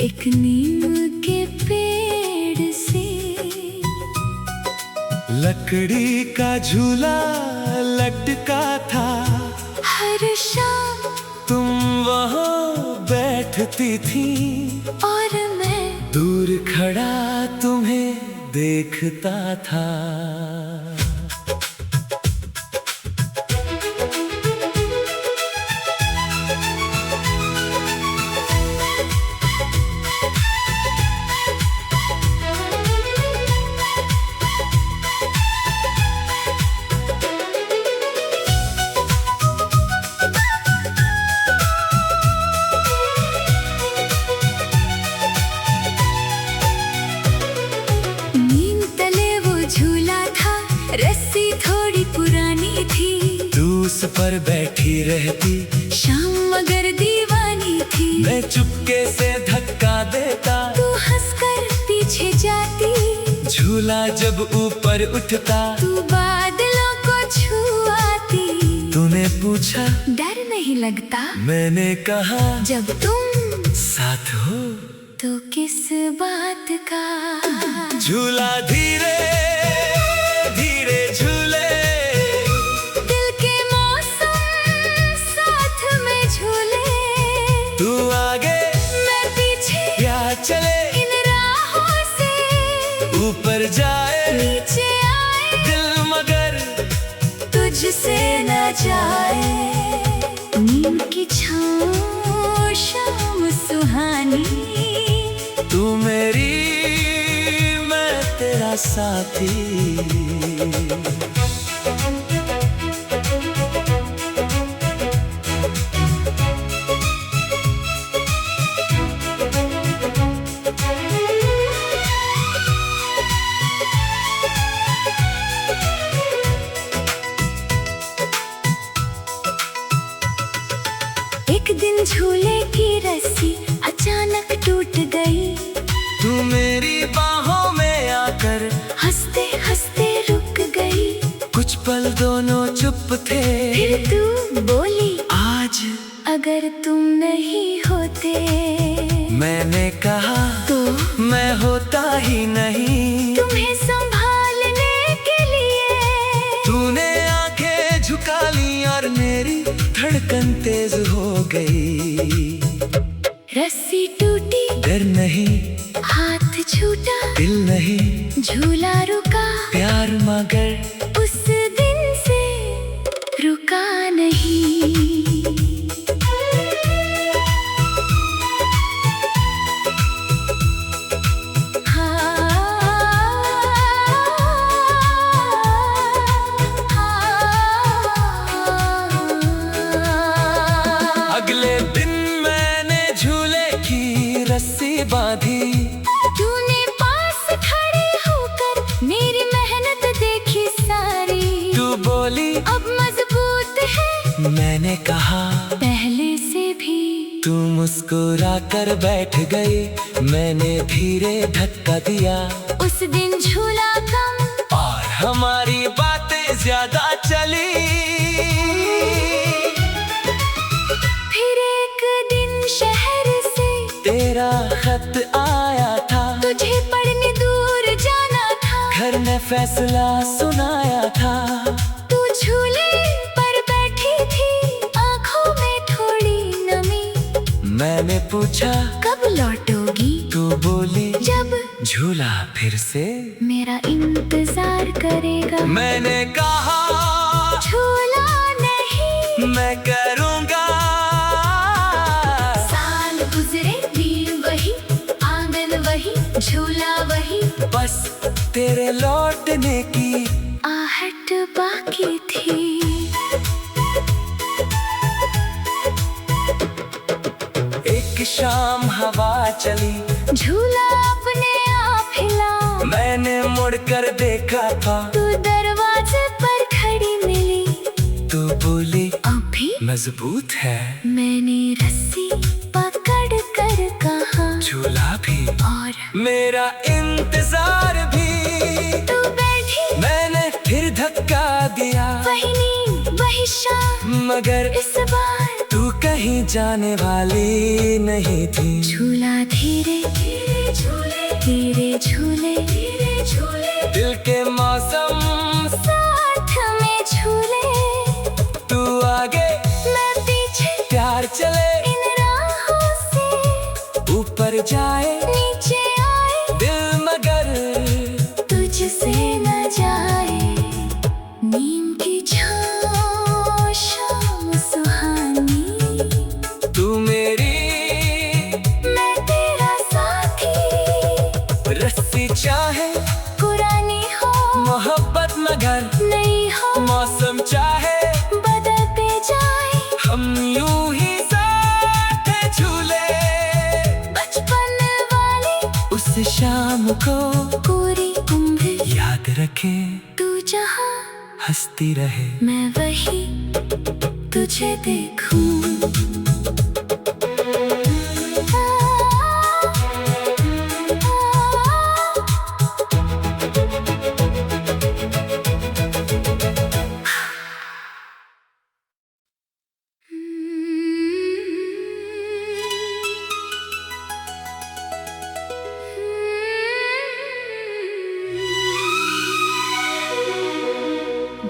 एक नीम के पेड़ से लकड़ी का झूला लटका था। हर शाम तुम वहाँ बैठती थी और मैं दूर खड़ा तुम्हें देखता था। रस्सी थोड़ी पुरानी थी, तू उस पर बैठी रहती, शाम मगर दीवानी थी। मैं चुपके से धक्का देता, तू हंसकर पीछे जाती। झूला जब ऊपर उठता, तू बादलों को छुआती। तूने पूछा डर नहीं लगता, मैंने कहा जब तुम साथ हो तो किस बात का। झूला धीरे धीरे झूले, दिल के मौसम साथ में झूले। तू आगे मैं पीछे, या चले इन राहों से ऊपर जाए नीचे आए, दिल मगर तुझसे न जाए। नीम की छाँव शाम सुहानी, तू मेरी मैं तेरा साथी। एक दिन झूले की रस्सी अचानक टूट गई। तू मेरी बाहों में आकर हंसते हंसते रुक गई। कुछ पल दोनों चुप थे, फिर तू बोली आज अगर तुम नहीं होते। मैंने कहा तो मैं होता ही नहीं। तुम्हें संभालने के लिए तूने आंखें झुका ली और मेरी धड़कन तेज हो गई। रस्सी टूटी, डर नहीं, हाथ छूटा, दिल नहीं, झूला रुका, प्यार मगर उस दिन से रुका नहीं। अगले दिन मैंने झूले की रस्सी बांधी। तूने पास खड़े होकर मेरी मेहनत देखी सारी। तू बोली अब मजबूत है, मैंने कहा पहले से भी। तू मुस्कुरा कर बैठ गई, मैंने धीरे धक्का दिया। उस दिन झूला कम और हमारी बातें ज्यादा चली। फिर एक दिन शहर से तेरा खत आया था, तुझे पढ़ने दूर जाना था। घर ने फैसला सुनाया था। तू झूले पर बैठी थी, आंखों में थोड़ी नमी। मैंने पूछा कब लौटोगी, तू बोली जब झूला फिर से मेरा इंतजार करेगा। मैंने कहा झूला नहीं, मैं करूँगा। साल गुजरे, दिन वही, आंगन वही, झूला वही, बस तेरे लौटने की आहट बाकी थी। एक शाम हवा चली, झूला अपने आप हिला। मैंने मुड़कर देखा था, तू दरवाजे पर खड़ी मिली। तू बोली अभी मजबूत है। मैंने रस्सी पकड़ कर कहा, झूला भी और मेरा इंतजार भी। तू बैठी, मैंने फिर धक्का दिया, वही नींद वही शाम, मगर इस बार तू कहीं कहीं जाने वाली नहीं थी। झूला धीरे धीरे झूले, धीरे झूले, धीरे झूले, दिल के मौसम साथ में झूले। तू आगे मैं पीछे, प्यार चले इन राहों से ऊपर जाए नीचे आए, दिल मगर तुझसे न जाए। नीम की छाँव शाम सुहानी, तू मेरी मैं तेरा साथी। रस्सी चाहे पुरानी हो मोहब्बत मगर नहीं हो, मौसम चाहे बदलते जाए, हम यूं ही साथ झूले। बचपन वाली उस शाम को पूरी उम्र याद रखे, तू जहाँ हंसती रहे मैं वही तुझे देखूं।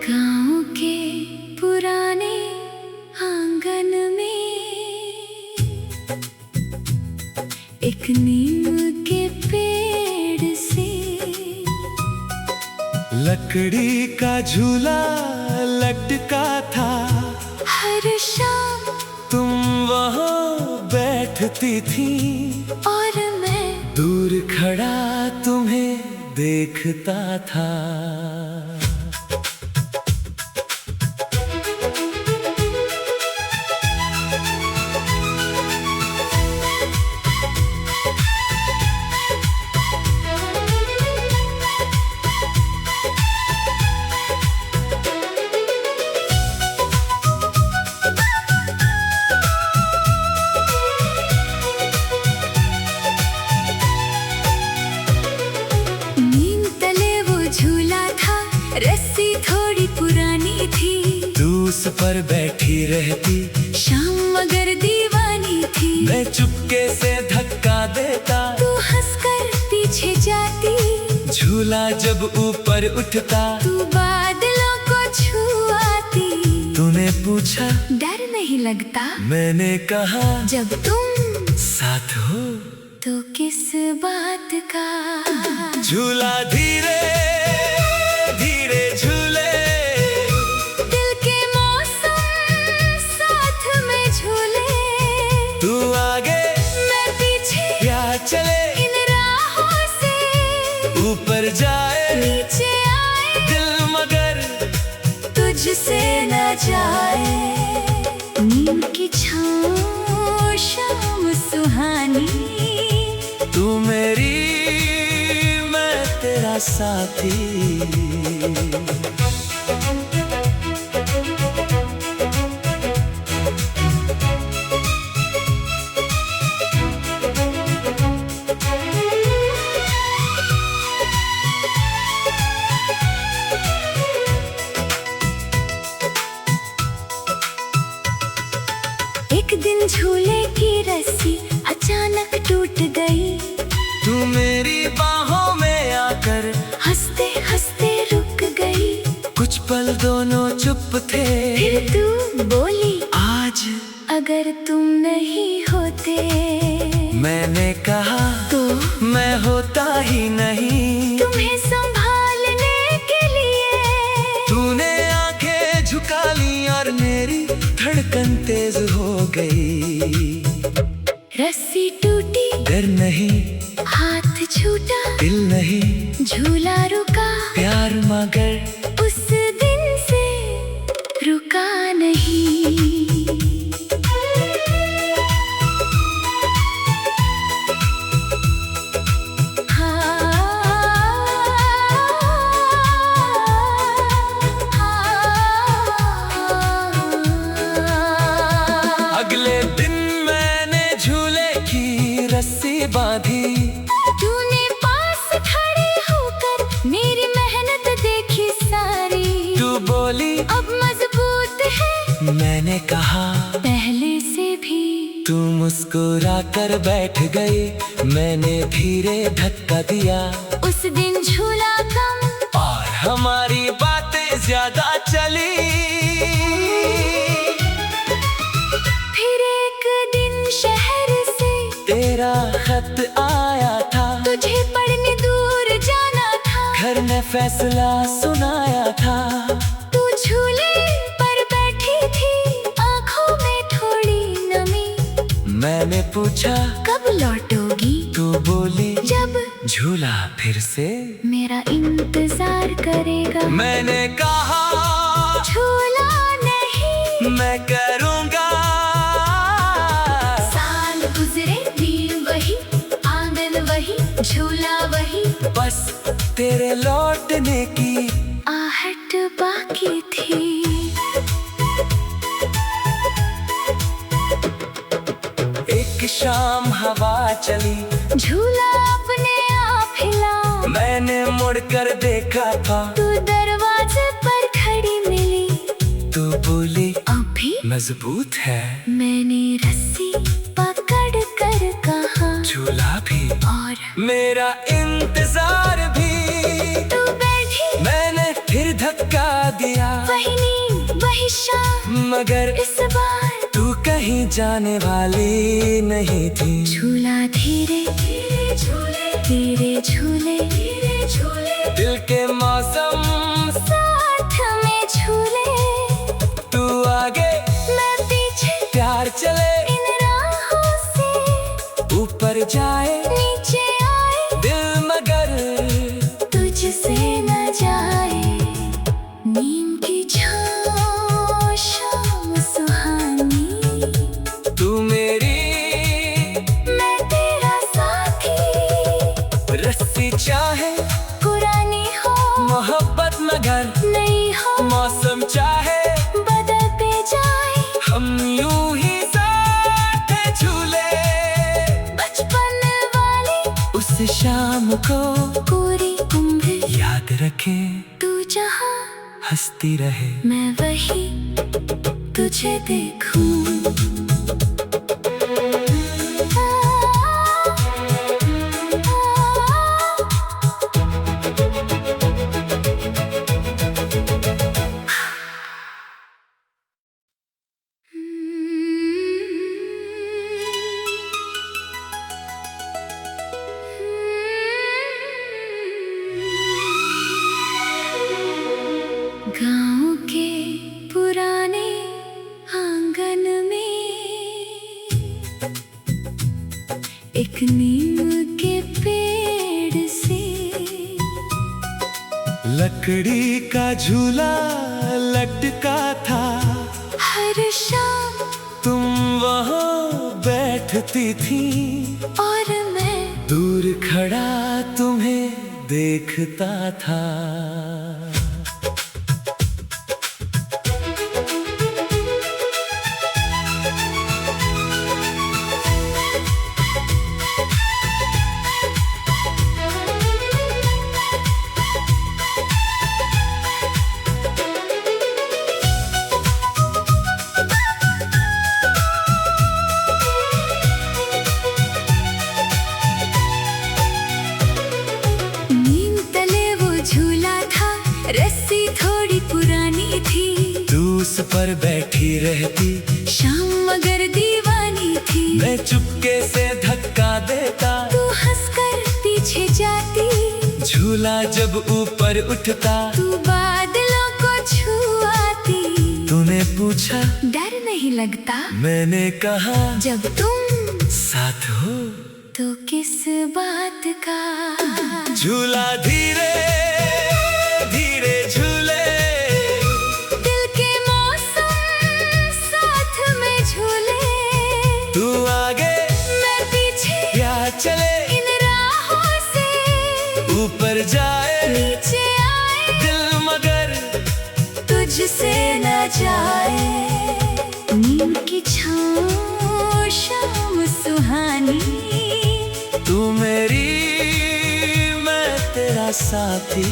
गाँव के पुराने आंगन में एक नीम के पेड़ से लकड़ी का झूला लटका था। हर शाम तुम वहाँ बैठती थी और मैं दूर खड़ा तुम्हें देखता था। नीम तले वो झूला था, रस्सी थोड़ी पुरानी थी। तू उस पर बैठी रहती, शाम मगर दीवानी थी। मैं चुपके से धक्का देता, तू हंसकर पीछे जाती। झूला जब ऊपर उठता तू बादलों को छुआती। तूने पूछा डर नहीं लगता मैंने कहा जब तुम साथ हो तो किस बात का। झूला धीरे धीरे झूले, दिल के मौसम साथ में झूले। तू आगे मैं पीछे, प्यार चले इन राहों से ऊपर जाए नीचे आए, दिल मगर तुझसे न जाए। नीम की छाँव शाम सुहानी, तू मेरी मैं तेरा साथी। एक दिन झूले की रस्सी अचानक टूट गई। तू मेरी बाहों में आकर हंसते हंसते रुक गई। कुछ पल दोनों चुप थे, फिर तू बोली आज अगर तुम नहीं होते। मैंने कहा तो मैं होता ही नहीं। तुम्हें संभालने के लिए तूने आंखें झुका ली और मेरी धड़कन तेज हो गई। रस्सी टूटी, डर नहीं, हाथ छूटा, दिल नहीं, झूला रुका, प्यार मगर उस दिन से रुका नहीं। अगले दिन मैंने झूले की रस्सी बांधी। तूने पास खड़े होकर मेरी मेहनत देखी सारी। तू बोली अब मजबूत है, मैंने कहा पहले से भी तू मुस्कुरा कर बैठ गई, मैंने धीरे धक्का दिया। उस दिन झूला कम और हमारी बातें ज्यादा चली। फिर एक दिन शहर से तेरा खत आया था, तुझे पढ़ने दूर जाना था। घर ने फैसला सुनाया था। तू झूले पर बैठी थी, आंखों में थोड़ी नमी। मैंने पूछा कब लौटोगी, तू बोली जब झूला फिर से मेरा इंतजार करेगा। मैंने कहा झूला नहीं मैं करूँगा। साल गुजरे, दिन वही, आंगन वही, झूला वही, बस तेरे लौटने की आहट बाकी थी। एक शाम हवा चली, झूला अपने आप हिला। मैंने मुड़कर देखा था, तू दरवाजे पर खड़ी मिली। तू बोली अभी मजबूत है। मैंने रस्सी पकड़ कर कहा, झूला भी और मेरा इंतजार भी। तू बैठी, मैंने फिर धक्का दिया, वही नींद वही शाम, मगर इस बार तू कहीं जाने वाली नहीं थी। झूला धीरे धीरे झूले, धीरे झूले, धीरे झूले, दिल के मौसम साथ में झूले। तू आगे मैं पीछे, प्यार चले, इन राहों से ऊपर जाए नीचे आए, दिल मगर तुझसे न जाए। नींद की छाँव शाम सुहानी, तू मेरी मैं तेरा साथी। रस्सी चाहे पुरानी हो मोहब्बत मगर नहीं हो, मौसम चाहे बदलते जाए, हम यूं ही साथ झूले। बचपन वाली उस शाम को पूरी उम्र याद रखे, तू जहाँ हंसती रहे, मैं वही तुझे देखूं। गाँव के पुराने आंगन में एक नीम के पेड़ से लकड़ी का झूला लटका था। हर शाम तुम वहाँ बैठती थी, और मैं दूर खड़ा तुम्हें देखता था। नीम तले वो झूला था, रस्सी थोड़ी पुरानी थी। तू उस पर बैठी रहती, शाम मगर दीवानी थी। मैं चुपके से धक्का देता, तू हंसकर पीछे जाती। झूला जब ऊपर उठता, तू बादलों को छुआती। तूने पूछा डर नहीं लगता, मैंने कहा जब तुम साथ हो तो किस बात का। झूला धीरे धीरे झूले, दिल के मौसम साथ में झूले। तू आगे मैं पीछे, प्यार चले, इन राहों से ऊपर जाए नीचे आए, दिल मगर तुझसे न जाए। नीम की छाँव शाम सुहानी, तू मेरी मैं तेरा साथी।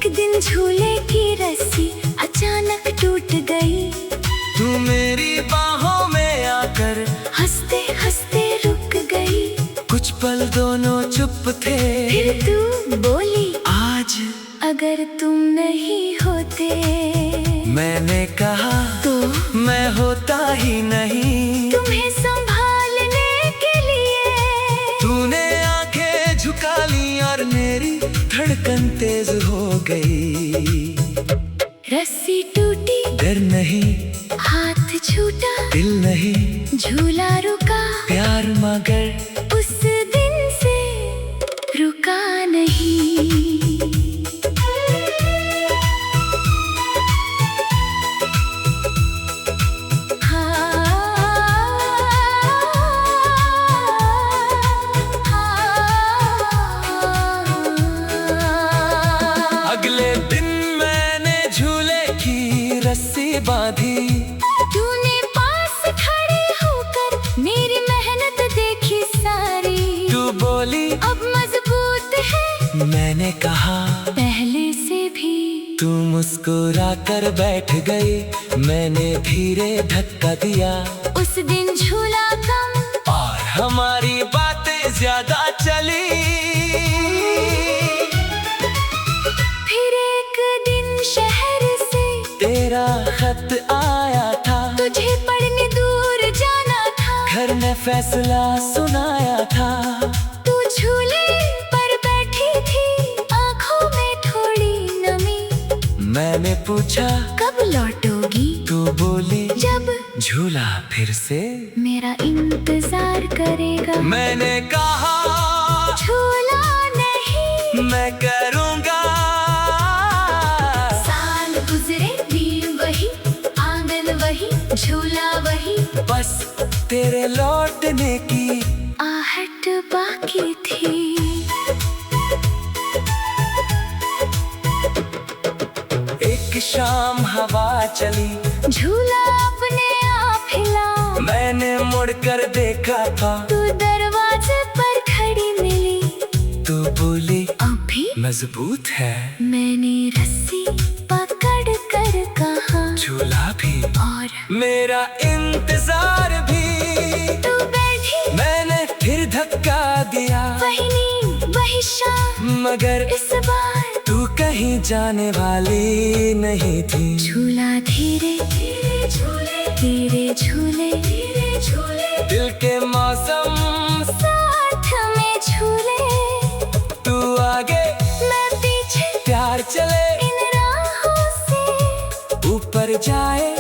एक दिन झूले की रस्सी अचानक टूट गई। तू मेरी बाहों में आकर हंसते हंसते रुक गई। कुछ पल दोनों चुप थे। फिर तू बोली, आज अगर तुम नहीं होते। मैंने कहा तो मैं होता ही नहीं। तुम्हें संभालने के लिए। तूने आंखें झुका ली और मेरी धड़कन तेज हो गई। रस्सी टूटी, डर नहीं, हाथ छूटा, दिल नहीं, झूला रुका, प्यार मगर उस दिन से रुका नहीं। अगले दिन मैंने झूले की रस्सी बांधी। तूने पास खड़े होकर मेरी मेहनत देखी सारी। तू बोली, अब मजबूत है। मैंने कहा पहले से भी। तू मुस्कुरा कर बैठ गई। मैंने धीरे धक्का दिया। उस दिन झूला कम और हमारी बातें ज्यादा चली। फिर एक दिन शहर से तेरा खत आया था। तुझे पढ़ने दूर जाना था। घर ने फैसला सुनाया था। तू झूले पर बैठी थी, आंखों में थोड़ी नमी। मैंने पूछा, कब लौटोगी? तू बोली, जब झूला फिर से मेरा इंतजार करेगा। मैंने कहा झूला नहीं, मैं करूँगा। साल गुजरे, दिन वही, आंगन वही, झूला वही, बस तेरे लौटने की आहट बाकी थी। एक शाम हवा चली। झूला अपने आप हिला। मैंने मुड़कर देखा था। तू दरवाजे पर खड़ी मिली। तू बोली, अभी मजबूत है। मैंने रस्सी पकड़ कर कहा, झूला भी और मेरा इंतजार भी। तू बैठी, मैंने फिर धक्का दिया। वही नींद वही शाम, मगर इस बार तू कहीं जाने वाली नहीं थी। झूला धीरे धीरे झूले, धीरे झूले, धीरे झूले, दिल के मौसम साथ में झूले। तू आगे मैं पीछे, प्यार चले। इन राहों से ऊपर जाए